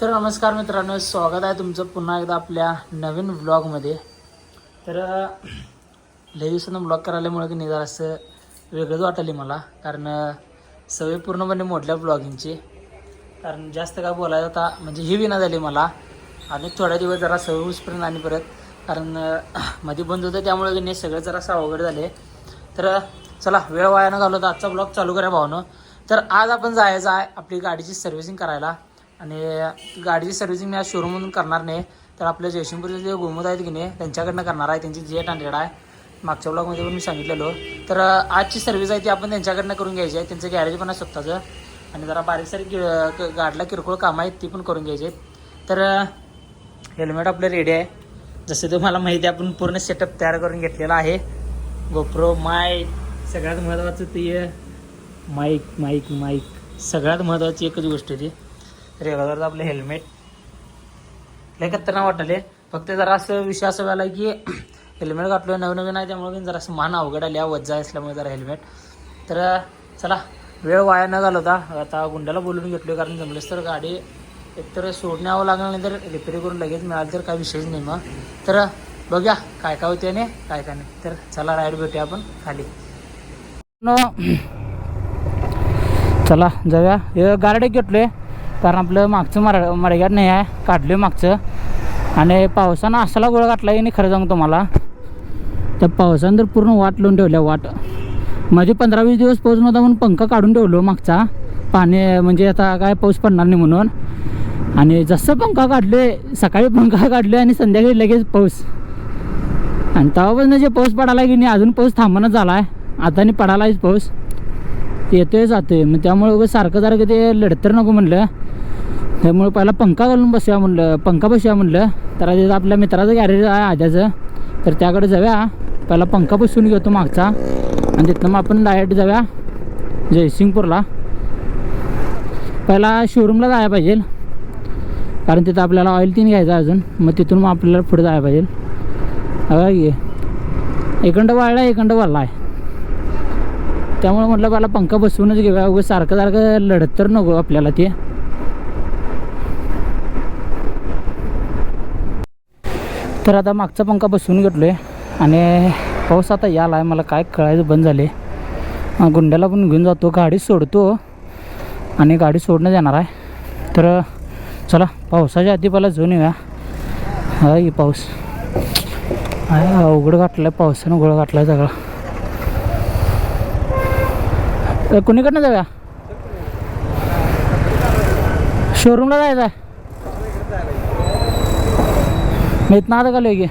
तर नमस्कार मित्रांनो, स्वागत आहे तुमचं पुन्हा एकदा आपल्या नवीन व्लॉगमध्ये. तर लई दिवसानं ब्लॉग करायल्यामुळे की नाही जरा असं वेगळंच वाटले मला, कारण सवय पूर्णपणे मोडल्या ब्लॉगिंगची. कारण जास्त काय बोलायचं आता म्हणजे ही विना झाली मला, आणि थोड्या दिवस जरा सवय होईपर्यंत आणि परत कारण मध्ये बंद होतं त्यामुळे की नाही सगळं जरा अवघड झाले. तर चला वेळ वाया न घालवता आजचा ब्लॉग चालू करा भावनं. तर आज आपण जायचं आहे आपली गाडीची सर्व्हिसिंग करायला, आणि गाडीची सर्व्हिसिंग मी आज शोरूममधून करणार नाही, तर आपल्या जयसिंगपूरचे जे गोमूद आहेत की नाही त्यांच्याकडनं करणार आहे. त्यांची J800 आहे, मागच्या ब्लॉगमध्ये पण मी सांगितलेलो. तर आजची सर्व्हिस आहे ती आपण त्यांच्याकडनं करून घ्यायची आहे. त्यांचं गॅरेज पण आहे स्वतःचं, आणि जरा बारीक सारीक गाडीला किरकोळ कामं आहेत ती पण करून घ्यायची आहेत. तर हेल्मेट आपलं रेडी आहे, जसं तुम्हाला माहिती आहे आपण पूर्ण सेटअप तयार करून घेतलेला आहे. गोप्रो माईक, सगळ्यात महत्त्वाचं ते माईक सगळ्यात महत्त्वाची एकच गोष्ट ती रेग्युलरचं आपलं हेल्मेट. लय खतरनाक वाटले, फक्त जरा असं विषय असं झाला की हेल्मेट घातलो नवीन आहे त्यामुळे जरा असं मान अवघड आली वज्जा असल्यामुळे जरा हेल्मेट. तर चला वेळ वाया न घालवता आता गुंड्याला बोलून घेतलो, कारण जमलेस तर गाडी एकतर सोडणे यावं लागणार नाही तर रिपेअर करून लगेच मिळालं तर काही विषयच नाही मग. तर बघूया काय काय होते आणि काय काय नाही. तर चला राईड भेटूया आपण खाली. चला जाऊया. हे गार्ड घेतलोय कारण आपलं मागचं मडग्यात नाही आहे, काढलं मागचं. आणि पावसानं असला गोळा घातला आहे नाही खरं सांगतो मला. त्या पावसानं तर पूर्ण वाट लावून ठेवल्या. वाट माझे 15-20 दिवस पाऊस नव्हता म्हणून पंखा काढून ठेवलो मागचा, पाणी म्हणजे आता काय पाऊस पडणार नाही म्हणून. आणि जसं पंखा काढले, सकाळी पंखा काढले आणि संध्याकाळी लगेच पाऊस. आणि तेव्हापासून जे पाऊस पडायला की नाही अजून पाऊस थांबणच झाला आहे. आता नाही पडायलाच पाऊस, येतोय जातोय. मग त्यामुळे उगाच सारखं ते लढतर नको म्हणलं, त्यामुळे पहिला पंखा घालून बसूया म्हणलं, पंखा बसूया म्हणलं. तर तिथं आपल्या मित्राचं गॅरेज आहे आद्याचं, तर त्याकडे जाऊया. पहिला पंखा बसून घेतो मागचा, आणि तिथनं मग आपण डायरेक्ट जाऊया जयसिंगपूरला. पहिला शोरूमला जायला पाहिजे, कारण तिथं आपल्याला ऑइल तीन घ्यायचं अजून. मग तिथून मग आपल्याला पुढे जायला पाहिजे. एकंड वाळला एकंड वाळला आहे, त्यामुळे म्हटलं पहिला पंखा बसवूनच घेऊया. उगाच सारखं लढत तर नको आपल्याला ते. तर आता मागचा पंखा बसवून घेतलो आहे, आणि पाऊस आता याला आहे, मला काय कळायचं बंद झाले. गुंड्याला पण घेऊन जातो, गाडी सोडतो आणि गाडी सोडणं येणार आहे. तर चला पावसाच्या आधी पहिला जाऊन येऊया. हा की पाऊस आहे अवघड घातला आहे, पावसानं गोळा घातला आहे सगळा. कुणीकडनं जाऊया? शोरूमला जायचं आहे. मी इथनं आता का की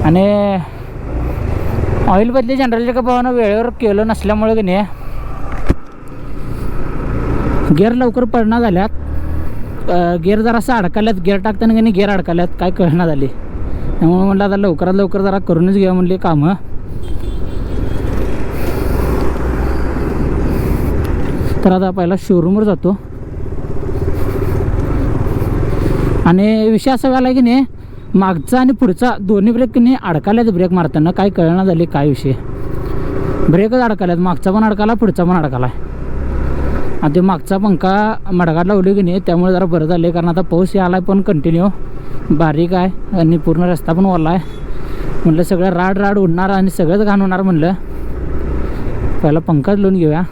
आणि ऑइल बदली जनरलच्या का भावानं वेळेवर केलं नसल्यामुळे की नाही गिअर लवकर पडणार झाल्यात. गिअर जरासं अडकाल्यात, गिअर टाकताना की नाही गिअर अडकाल्यात, काय कळणार झाली. त्यामुळे म्हटलं आता लवकरात लवकर जरा करूनच घ्या म्हणले कामं. तर आता पहिला शोरूमवर जातो. आणि विषय असा झाला की नाही मागचा आणि पुढचा दोन्ही ब्रेक की नाही अडकाल्यात. ब्रेक मारताना काय कळणार झाले काय विषय, ब्रेकच अडकाल्यात. मागचा पण अडकाला, पुढचा पण अडकाला. आणि ते मागचा पंखा मडगात लावले की नाही त्यामुळे जरा बरं झाले, कारण आता पाऊस यायला आहे पण कंटिन्यू बारीक आहे आणि पूर्ण रस्ता पण ओला आहे. म्हटलं सगळं राड उडणार आणि सगळंच घाण होणार म्हणलं, पहिला पंखाच लावून घेऊया.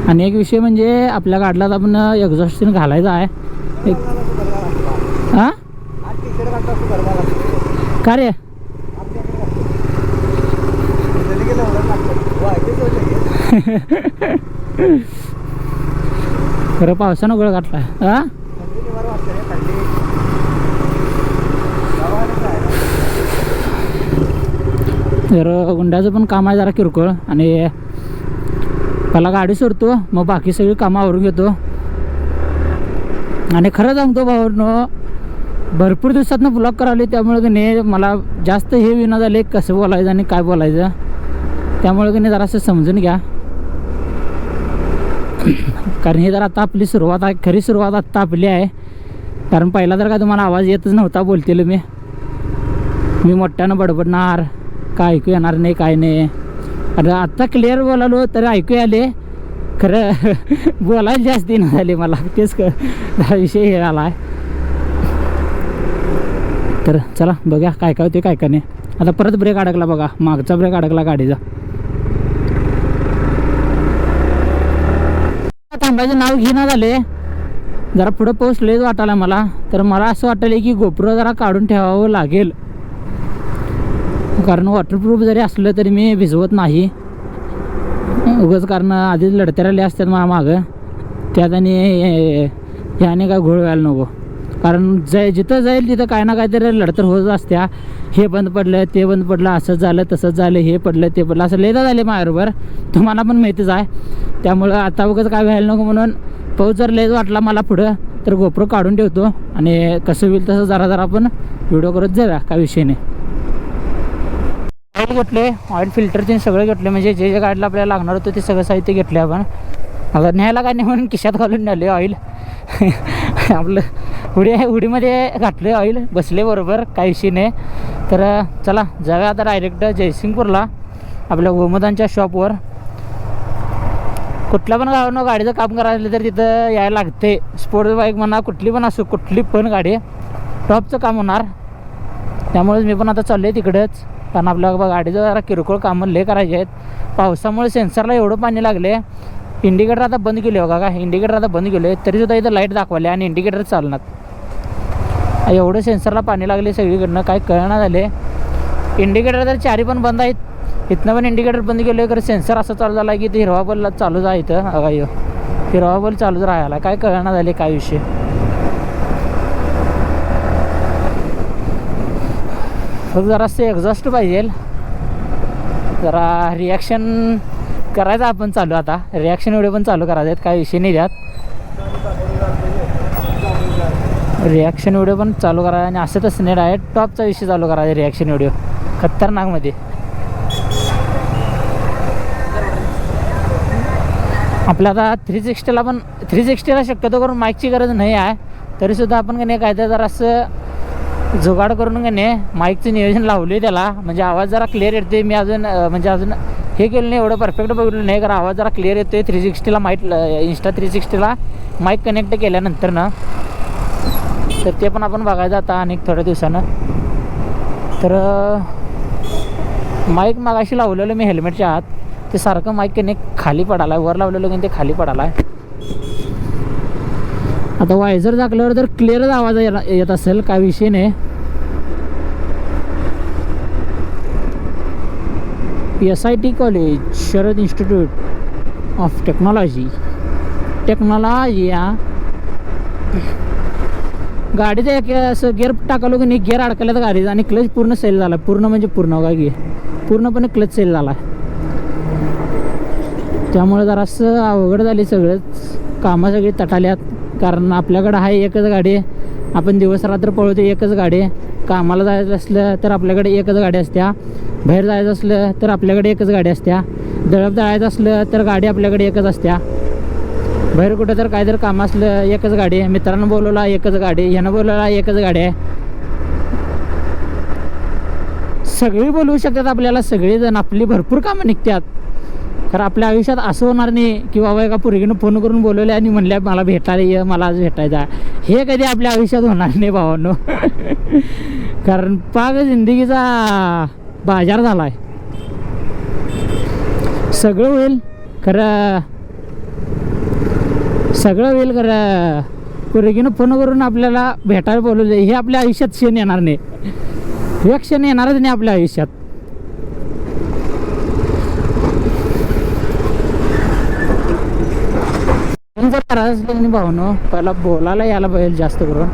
आणि एक विषय म्हणजे आपल्या गाडीला आपण एक्झॉस्टिन घालायचं आहे. हां का रे? खरं पावसानं गोळ घातला. हां तर गुंड्याचं पण काम आहे जरा किरकोळ, आणि पहिला गाडी सोडतो मग बाकी सगळी कामं आवरून घेतो. आणि खरं सांगतो भावांनो, भरपूर दिवसातनं ब्लॉग करावले त्यामुळे की नाही मला जास्त हे विना झाले कसं बोलायचं आणि काय बोलायचं. त्यामुळे की नाही जरासं समजून घ्या, कारण हे जर आता आपली सुरुवात आहे, खरी सुरुवात आत्ता आपली आहे. कारण पहिला तर काय तुम्हाला आवाज येतच नव्हता बोलतेलो मी मोठ्यानं बडबडणार, काय ऐकू येणार नाही काय नाही. अरे आत्ता क्लिअर बोलालो तर ऐकू आले, खरं बोलायला जास्त न झाले मला, तेच विषय हे आला आहे. तर चला बघा काय काय होते काय काय नाही. आता परत ब्रेक अडकला बघा, मागचा ब्रेक अडकला गाडीचा. थांबायचं नाव घेणं झाले, जरा पुढं पोहोचलेच वाटायला मला. तर मला असं वाटलं की गोप्रो जरा काढून ठेवावं लागेल, कारण वॉटरप्रूफ जरी असलं तरी मी भिजवत नाही उगाच, कारण आधीच लढत्या राहिले असतात मला मागं, त्यात आणि ह्याने काय घोळ व्हायला नको. कारण जिथं जाईल तिथं काय ना काहीतरी लढतर होत असत्या. हे बंद पडलं, ते बंद पडलं, असंच झालं तसंच झालं, हे पडलं ते पडलं, असं लेदा झाले माझ्याबरोबर, तुम्हाला पण माहितीच आहे. त्यामुळं आता उगाच काय व्हायला नको म्हणून पाऊस जर लेज वाटला मला पुढं तर गोप्रो काढून ठेवतो आणि कसं होईल तसं जरा जरा आपण व्हिडिओ करत जाऊया, काय विषय नाही. ऑइल घेतले, ऑइल फिल्टरचे सगळं घेतले, म्हणजे जे जे गाडीला आपल्याला लागणार होतं ते सगळं साहित्य घेतले आपण. आता न्यायला काय नाही म्हणून खिशात घालून नेले ऑइल. आपलं उडीमध्ये घातले ऑइल, बसले बरोबर, काही विषय नाही. तर चला जाऊया आता डायरेक्ट जयसिंगपूरला आपल्या गोमदांच्या शॉपवर. कुठल्या पण गावानं गाडीचं काम करायचं तर तिथं यायला लागते. स्पोर्ट्स बाईक म्हणा, कुठली पण असो, कुठली पण गाडी टॉपचं काम होणार. त्यामुळेच मी पण आता चाललो आहे तिकडेच, कारण आपल्या गाडीचं जरा किरकोळ कामं लय करायचे आहेत. पावसामुळे सेन्सरला एवढं पाणी लागले, इंडिकेटर आता बंद केले हो का, इंडिकेटर आता बंद केले तरीसुद्धा इथं लाईट दाखवले आणि इंडिकेटर चालणार. एवढं सेन्सरला पाणी लागले सगळीकडनं, काय कळना झाले. इंडिकेटर तर चारी पण बंद आहेत, इथनं पण इंडिकेटर बंद केलं, खरं सेन्सर असं चालू झाला की ते हिरवा बल्ब चालूच आहे इथं. अगा हिरवा बल्ब चालूच राहायला, काय कळना झाले काय विषय. फक्त जरासं एक्झॉस्ट पाहिजे, जरा रिॲक्शन करायचं आपण चालू. आता रिॲक्शन व्हिडिओ पण चालू करायचे आहेत, काय विषय नाही त्यात. रिॲक्शन व्हिडिओ पण चालू करायचा आणि असं तसं नाही, डायरेक्ट टॉपचा विषय चालू करायचा रिॲक्शन व्हिडिओ खतरनाकमध्ये. आपल्या आता 360ला पण 360ला शक्यतो करून माईकची गरज नाही आहे, तरीसुद्धा आपण का नाही काय तर जरा असं जुगाड करून का नाही माईकचं नियोजन लावले त्याला, म्हणजे आवाज जरा क्लिअर येते. मी अजून म्हणजे अजून हे केलं नाही, एवढं परफेक्ट बघितलं नाही, कारण आवाज जरा क्लिअर येतो. 360ला माईक, इंस्टा 360ला माईक कनेक्ट केल्यानंतर ना, तर ते पण आपण बघायचं आता अनेक थोड्या दिवसानं. तर माईक मागाशी लावलेलं मी हेल्मेटच्या आत, ते सारखं माईक कनेक्ट खाली पडाला आहे, वर लावलेलं की ते खाली पडाला आहे. आता वायझर झाकल्यावर तर क्लिअरच आवाज येत असेल, काय विषय नाही. SIT college, Sharad institute of technology या गाडीचं एक असं गिअर टाकलो की नाही, गिअर अडकल्यात गाडीचा आणि क्लच पूर्ण सेल झाला, पूर्ण म्हणजे पूर्ण का गिअर पूर्णपणे क्लच सेल झाला. त्यामुळे जरासं अवघड झाली, सगळंच कामं सगळी तटाल्यात. कारण आपल्याकडं आहे एकच गाडी, आपण दिवस रात्र पळवतो एकच गाडी. कामाला जायचं असलं तर आपल्याकडे एकच गाडी असत्या, बाहेर जायचं असलं तर आपल्याकडे एकच गाडी असत्या, दळप दळायचं असलं तर गाडी आपल्याकडे एकच असत्या, बाहेर कुठं तर काय तर काम असलं एकच गाडी आहे, मित्रांनो बोलवला एकच गाडी, ह्यानं बोलवला एकच गाडी आहे. सगळी बोलवू शकतात आपल्याला, सगळेजण, आपली भरपूर कामं निघतात. तर आपल्या आयुष्यात असं होणार नाही की बाबा एका पोरगीनं फोन करून बोलवले आणि म्हणल्या मला भेटायला ये, मला आज भेटायचं आहे. हे कधी आपल्या आयुष्यात होणार नाही भावांनो. कारण पाग जिंदगीचा बाजार झाला आहे. सगळं होईल खरं, सगळं होईल खरं, पोरगीनं फोन करून आपल्याला भेटायला बोलवले हे आपल्या आयुष्यात क्षण येणार नाही, हे क्षण येणारच नाही आपल्या आयुष्यात. जर करायचं असलं भावनो पहिला बोलायला यायला पाहिजे जास्त करून,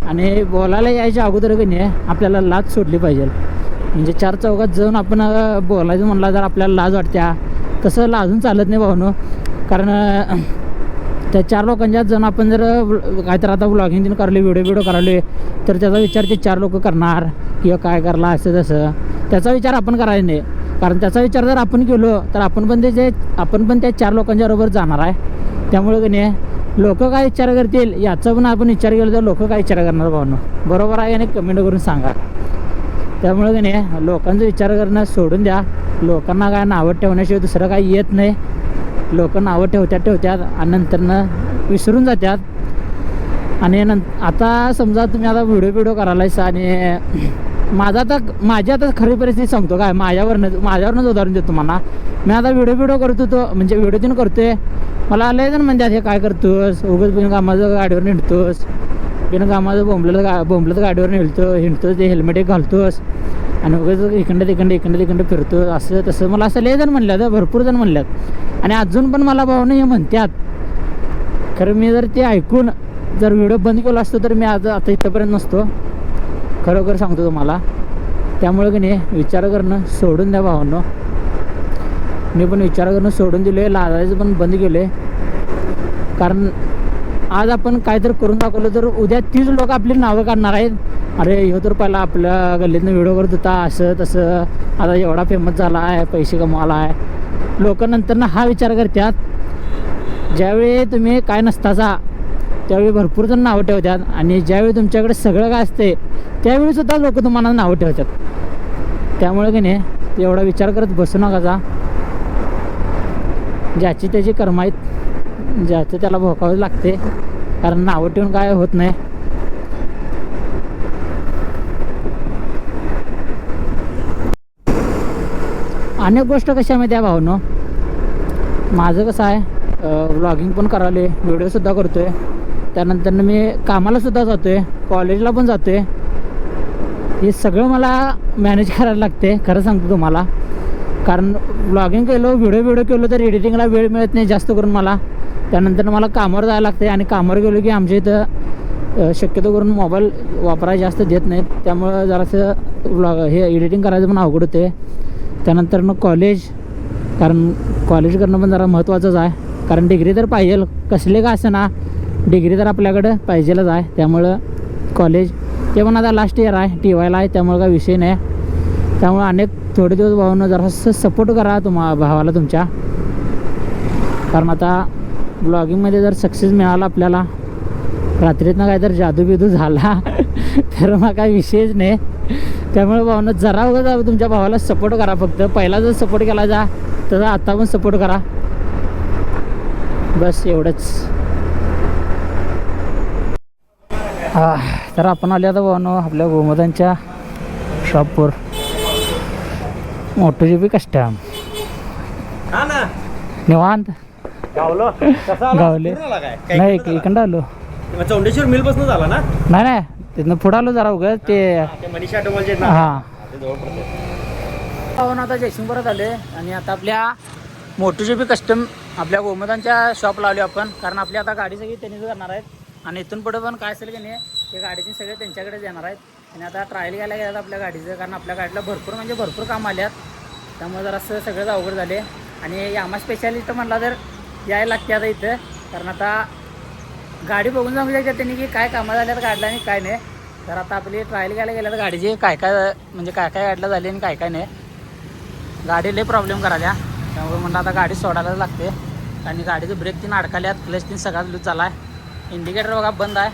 आणि बोलायला यायच्या अगोदर की नाही आपल्याला लाज सोडली पाहिजे. म्हणजे चार चौघात जाऊन आपण बोलायचं म्हणलं जर आपल्याला लाज वाटत्या, तसं लाजून चालत नाही भावनो. कारण त्या चार लोकांच्यात जाऊन आपण जर काय तर आता ब्लॉगिंग दिन करले, व्हिडिओ कराले, तर त्याचा विचार ते चार लोक करणार किंवा काय करला असं तसं, त्याचा विचार आपण करायचा नाही. कारण त्याचा विचार जर आपण केलो तर आपण पण त्या चार लोकांच्या बरोबर जाणार आहे. त्यामुळे की नाही लोक काय विचार करतील याचा पण आपण विचार केला तर लोक काय विचार करणार भावनो, बरोबर आहे आणि कमेंट करून सांगा. त्यामुळे की नाही लोकांचा विचार करणं सोडून द्या. लोकांना काय नावं ठेवण्याशिवाय दुसरं काही येत नाही. लोक नावं ठेवत्यात आणि नंतरनं विसरून जातात. आणि आता समजा तुम्ही आता व्हिडिओ करायलायसा आणि माझी आता खरी परिस्थिती सांगतो काय, माझ्यावरनंच उदाहरण देतो तुम्हाला. मी आता व्हिडिओ करत होतो, म्हणजे व्हिडिओ तीन करतोय. मला लय जण म्हणतात हे काय करतोस, उगाच बिनकामाचं गाडीवर हिंडतोस, बिनकामाचं बोंबलत गाडीवर हिंडतोस, ते हेल्मेट एक घालतोस आणि उगाच इकडं फिरतो, असं तसं. मला असं लय जण म्हणल्यात, भरपूर जण म्हणल्यात. आणि अजून पण मला भावना हे म्हणतात. खरं मी जर ते ऐकून जर व्हिडिओ बंद केला असतो तर मी आता इथंपर्यंत नसतो, खरोखर सांगतो तुम्हाला. त्यामुळे की नाही विचार करणं सोडून द्या भावांनो. मी पण विचार करणं सोडून दिलो आहे, लाजायचं पण बंद केलं आहे. कारण आज आपण काहीतरी करून दाखवलं तर उद्या तीच लोक आपली नावं काढणार आहेत. अरे ह्यो तर पहिला आपल्या गल्लीतनं व्हिडिओ करत होता, असं तसं, आता एवढा फेमस झाला आहे, पैसे कमवायला आहे. लोक नंतरनं हा विचार करतात. ज्यावेळी तुम्ही काय नसताचा त्यावेळी भरपूर जण नावं ठेवतात आणि ज्यावेळी तुमच्याकडे सगळं काय असते त्यावेळीसुद्धा लोक तुम्हाला नावं ठेवतात. त्यामुळे की नाही एवढा विचार करत बसू नका. ज्याची त्याची कर्म आहेत, ज्याचं त्याला भोगावं लागते. कारण नावं ठेवून काय होत नाही. अनेक गोष्ट कशामध्ये आहे भावनो. माझं कसं आहे, व्लॉगिंग पण करायला, व्हिडिओसुद्धा करतो आहे. त्यानंतर मी कामालासुद्धा जातो आहे, कॉलेजला पण जातो आहे. हे सगळं मला मॅनेज करायला लागते, खरं सांगतो तुम्हाला. कारण व्लॉगिंग केलो, व्हिडिओ केलो तर एडिटिंगला वेळ मिळत नाही जास्त करून मला. त्यानंतर मला कामावर जायला लागते आणि कामावर गेलो की आमच्या इथं शक्यतो करून मोबाईल वापरायला जास्त देत नाहीत. त्यामुळं जरासं हे एडिटिंग करायचं पण अवघड होते. त्यानंतर कॉलेज, कारण कॉलेज करणं पण जरा महत्त्वाचंच आहे. कारण डिग्री तर पाहिजे, कसले का असं ना, डिग्री तर आपल्याकडं पाहिजेलच आहे. त्यामुळं कॉलेज ते पण आता लास्ट इयर आहे, TYला आहे. त्यामुळे काय विषय नाही. त्यामुळे अनेक थोडे दिवस भावानं जरासं सपोर्ट करा भावाला तुमच्या. कारण आता ब्लॉगिंगमध्ये जर सक्सेस मिळाला आपल्याला, रात्रीतनं काय तर जादू झाला तर मग काय विषयच नाही. त्यामुळे भावानं जरा वगैरे तुमच्या भावाला सपोर्ट करा. फक्त पहिला जर सपोर्ट केला जा तर आता पण सपोर्ट करा, बस एवढंच. तर आपण आले आता भावानं आपल्या गोमदांच्या शॉपवर. MotoGP कस्टम निवांत गावले नाही, इकडं आलो. चौंडेश्वर मिल पासून झाला ना? नाही तिथनं पुढं आलो जरा उगाच ते मनीषा ऑटोमोबाईलचे हां. पाहून आता जयसिंगपुरात आले आणि आता आपल्या MotoGP कस्टम आपल्या गोमदांच्या शॉपला आलो आपण. कारण आपली आता गाडी सगळी त्यांनीच करणार आहेत आणि इथून पुढे पण काय असेल की नाही ते गाडीचे सगळे त्यांच्याकडेच येणार आहेत. आणि आता ट्रायल घ्यायला गेल्यात आपल्या गाडीचं, कारण आपल्या गाडीला भरपूर काम आल्यात. त्यामुळे जरासं सगळंच अवघड झाले. आणि यामा स्पेशालिस्ट म्हणला तर यायला लागते आता इथं. कारण आता गाडी बघून सांगू शकतात त्यांनी की काय कामं झाल्यात गाडीला आणि काय नाही. तर आता आपली ट्रायल घ्यायला गेल्या तर गाडीचे काय गाडीला झाली आणि काय नाही. गाडी लय प्रॉब्लेम करायला, त्यामुळे म्हणलं आता गाडी सोडायलाच लागते. आणि गाडीचं ब्रेक तीन अडकाल्यात, क्लच तीन सगळा लूज झाला आहे. इंडिकेटर बघा बंद आहे,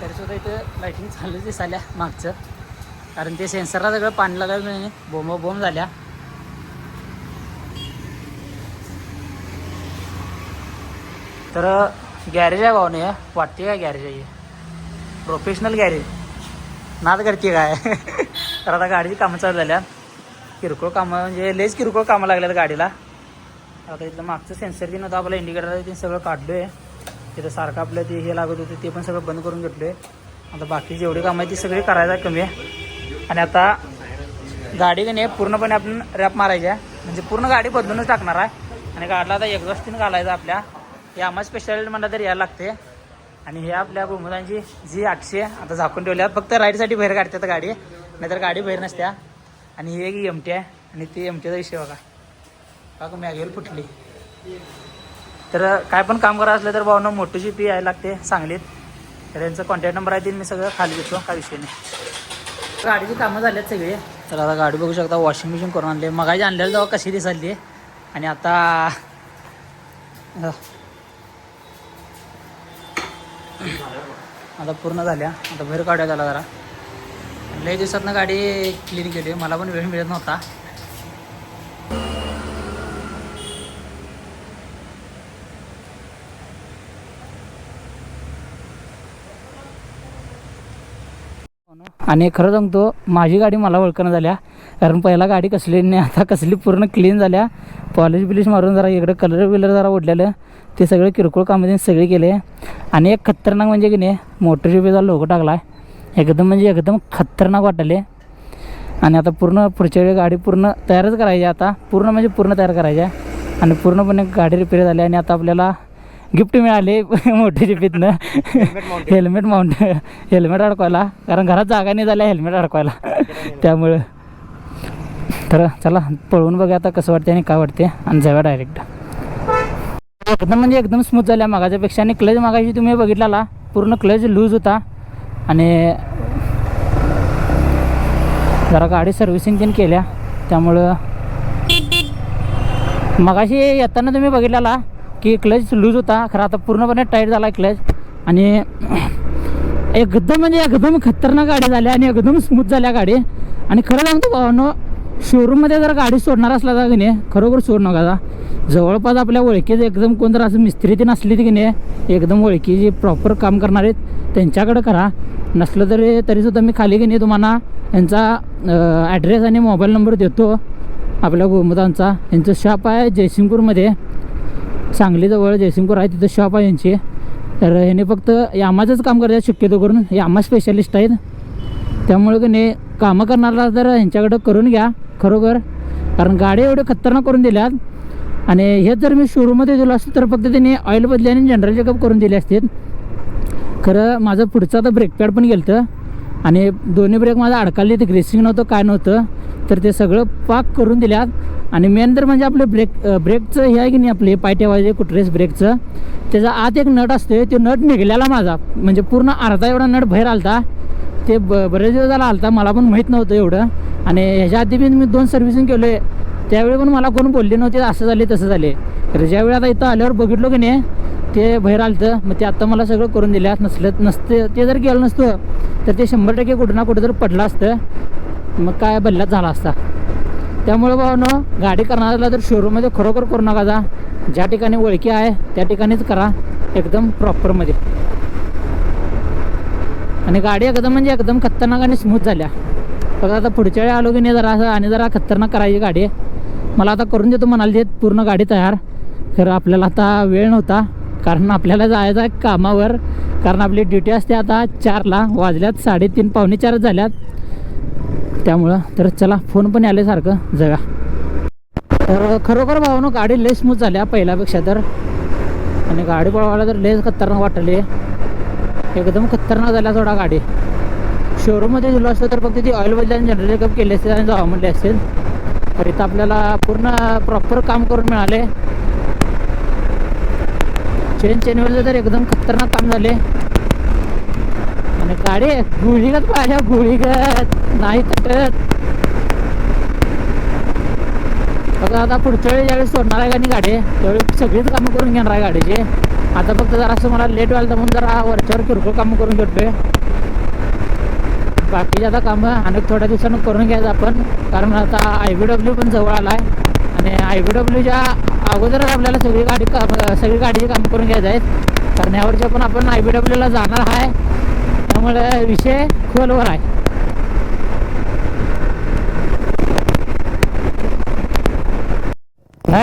तरीसुद्धा इथं लाईटिंग चालूच दिसाल्या मागचं. कारण ते सेन्सरला सगळं पाणी लागायला बोंब झाल्या. तर गॅरेज आहे भाऊ नाही वाटते काय गॅरेज आहे, प्रोफेशनल गॅरेज नाद करते काय. तर आता गाडीची कामं चालू झाल्या, किरकोळ कामं म्हणजे लेच किरकोळ कामं लागल्यात गाडीला. आता इथलं मागचं सेन्सर तीन होतं आपलं, इंडिकेटर ते सगळं काढलो आहे. तिथं सारखं आपलं ते हे लागत होते ते पण सगळं बंद करून घेतलो आहे. आता बाकी जेवढी कामं आहे ती सगळी करायचं आहे कमी आहे. आणि आता गाडी का नाही पूर्णपणे आपण रॅप मारायची आहे, म्हणजे पूर्ण गाडी बदलूनच टाकणार आहे. आणि गाडीला आता एक्झॉस्ट तीन घालायचं आपल्या. हे आम्हाला स्पेशालिटी म्हणलं तर यायला लागते. आणि हे आपल्या गोमदांची G800 आता झाकून ठेवल्यात, फक्त राईडसाठी बाहेर काढतात गाडी, नाहीतर गाडी बाहेर नसत्या. आणि ही एक MT आहे आणि ती MTचा विषय बघा मॅग्युअल फुटली. तर काय पण काम करायचं असलं तर भावना MotoGP यायला लागते सांगलीत. तर यांचं कॉन्टॅक्ट नंबर आहे, मी सगळं खाली देतो, काय विषय नाही. गाडीची कामं झाली आहेत सगळे. तर आता गाडी बघू शकता वॉशिंग मशीन करून आणले. मगाशी आणलेलं जेव्हा कशी दिसायली आणि आता पूर्ण झाल्या. आता बाहेर काढूया त्याला जरा. लय दिवसातनं गाडी क्लीन केली, मला पण वेळ मिळत नव्हता. आणि खरं सांगतो माझी गाडी मला ओळखणं झाल्या, कारण पहिला गाडी कसली नाही, आता कसली पूर्ण क्लीन झाल्या. पॉलिश बिलिश मारून जरा इकडं कलर बिलर जरा ओढलेलं, ते सगळे किरकोळ कामं सगळे केले. आणि एक खतरनाक म्हणजे की नाही मोटर जीपीचा लोगो टाकला आहे, एकदम म्हणजे एकदम खतरनाक वाटले. आणि आता पूर्ण पुढच्या वेळी गाडी पूर्ण तयारच करायची, आता पूर्ण म्हणजे पूर्ण तयार करायची आहे. आणि पूर्णपणे गाडी रिपेअर झाली. आणि आता आपल्याला गिफ्ट मिळाले मोठे जीपीतनं हेल्मेट अडकवायला, कारण घरात जागा नाही झाल्या हेल्मेट अडकवायला त्यामुळं. तर चला पळवून बघा आता कसं वाटते आणि काय वाटते, आणि जाऊया डायरेक्ट. एकदम म्हणजे एकदम स्मूथ झाल्या मागाच्यापेक्षा. आणि क्लच मागाशी तुम्ही बघितला पूर्ण क्लच लूज होता. आणि जरा गाडी सर्व्हिसिंग पण केल्या, त्यामुळं मगाशी येताना तुम्ही बघितलेला की क्लच लूज होता, खरं आता पूर्णपणे टाईट झाला क्लच. आणि एकदम म्हणजे एकदम खतरनाक गाडी झाली आणि एकदम स्मूथ झाल्या गाडी. आणि खरं सांगतो भावानो, शोरूममध्ये जर गाडी सोडणार असला तर की नाही खरोखर सोड नका. जवळपास आपल्या ओळखीचं एकदम कोण जर असं मिस्त्री ती नसली की नाही, एकदम ओळखीची प्रॉपर काम करणारे त्यांच्याकडं करा. नसलं तरीसुद्धा मी खाली की नाही तुम्हाला यांचा ॲड्रेस आणि मोबाईल नंबर देतो आपल्या गोमतांचा. यांचं शॉप आहे जयसिंगपूरमध्ये, सांगलीजवळ जयसिंगपूर आहे, तिथं शॉप आहे यांची. तर ह्याने फक्त यामाचंच काम करतात शक्यतो करून, यामा स्पेशलिस्ट आहेत. त्यामुळे की नाही कामं करणारा तर ह्यांच्याकडं करून घ्या खरोखर, कारण गाड्या एवढे खतरनाक करून दिल्यात. आणि हेच जर मी शोरूममध्ये दिलं असतं तर फक्त त्यांनी ऑइल बदली आणि जनरल चेकअप करून दिले असते. खरं माझं पुढचं आता ब्रेक पॅड पण गेलं आणि दोन्ही ब्रेक माझं अडकाले, ते ग्रेसिंग नव्हतं काय नव्हतं, तर ते सगळं पाक करून दिल्यात. आणि मेन तर म्हणजे आपलं ब्रेकचं हे आहे की नाही, आपले पाय ठेवायचे कुठरेस ब्रेकचं, त्याचा आत एक नट असतो, ते नट निघालेला माझा, म्हणजे पूर्ण अर्धा एवढा नट बाहेर आलता. ते बरेच दिवस झाला आलता, मला पण माहीत नव्हतं एवढं. आणि ह्याच्या आधी मी 2 सर्व्हिसिंग केलो आहे, त्यावेळी पण मला कोण बोलले नव्हते असं झाले तसं झाले. तर ज्यावेळी आता इथं आल्यावर बघितलो की नाही ते बाहेर आलतं, मग ते आत्ता मला सगळं करून दिल्यात. नसते ते जर केलं नसतं तर ते 100% कुठं ना कुठं तर पडलं असतं, मग काय बदलाच झाला असता. त्यामुळं भावानो गाडी करणाऱ्याला तर शोरूममध्ये खरोखर करू नका जा, ज्या ठिकाणी ओळखी आहे त्या ठिकाणीच करा एकदम प्रॉपरमध्ये. आणि गाडी एकदम म्हणजे एकदम खतरनाक आणि स्मूथ झाल्या. बघा आता पुढच्या वेळी आलो की नाही जरा असं आणि जरा खतरनाक करायची गाडी. मला आता करून देतो म्हणाले पूर्ण गाडी तयार, खरं आपल्याला आता वेळ नव्हता, कारण आपल्याला जायचं आहे कामावर, कारण आपली ड्युटी असते आता 4ला, वाजल्यात 3:30 पावणे 4 झाल्यात. त्यामुळं तर चला फोन पण आले सारखं जाऊया. तर खरोखर भावानो गाडी लय स्मूथ झाल्या पहिल्यापेक्षा तर. आणि गाडी पळवायला तर लयच खतरनाक वाटली, एकदम खतरनाक झाल्या थोडा गाडी. शोरूममध्ये दिलो असतं तर फक्त ती ऑइल बदली आणि जनरल चेकअप केले असते आणि जावं म्हणले असतील. तर इथं आपल्याला पूर्ण प्रॉपर काम करून मिळाले. चेनवेलचं तर एकदम खतरनाक काम झाले. आणि गाडी गुळीगत पाहिजे, गुळीगत नाही तटत. बघा आता पुढच्या वेळी ज्यावेळी सोडणार आहे का नाही गाडी, त्यावेळी सगळीच कामं करून घेणार आहे गाडीची. आता फक्त जरा असं मला लेट व्हायला म्हणून जरा वरच्यावर किरकोळ कामं करून घेतोय. बाकीचे आता कामं अनेक थोड्या दिवसानं करून घ्यायचं आपण, कारण आता IBW पण जवळ आला आहे. आणि IBWच्या अगोदरच आपल्याला सगळी गाडीची कामं करून घ्यायचं आहेत, कारण यावरच्या पण आपण IBWला जाणार आहे. त्यामुळे विषय खोलवर आहे.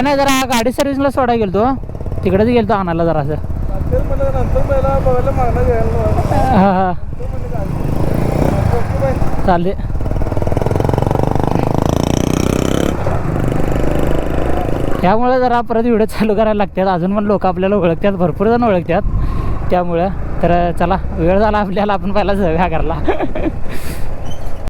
नाही जरा गाडी सर्व्हिसला सोडायला गेलो, तिकडेच गेलो आणायला जरा असं. हां चालले. त्यामुळे जरा परत व्हिडिओ चालू करायला लागतात, अजून पण लोक आपल्याला ओळखतात, भरपूर जण ओळखतात. त्यामुळं तर चला वेळ झाला आपल्याला, आपण पहिला जाऊया घरला.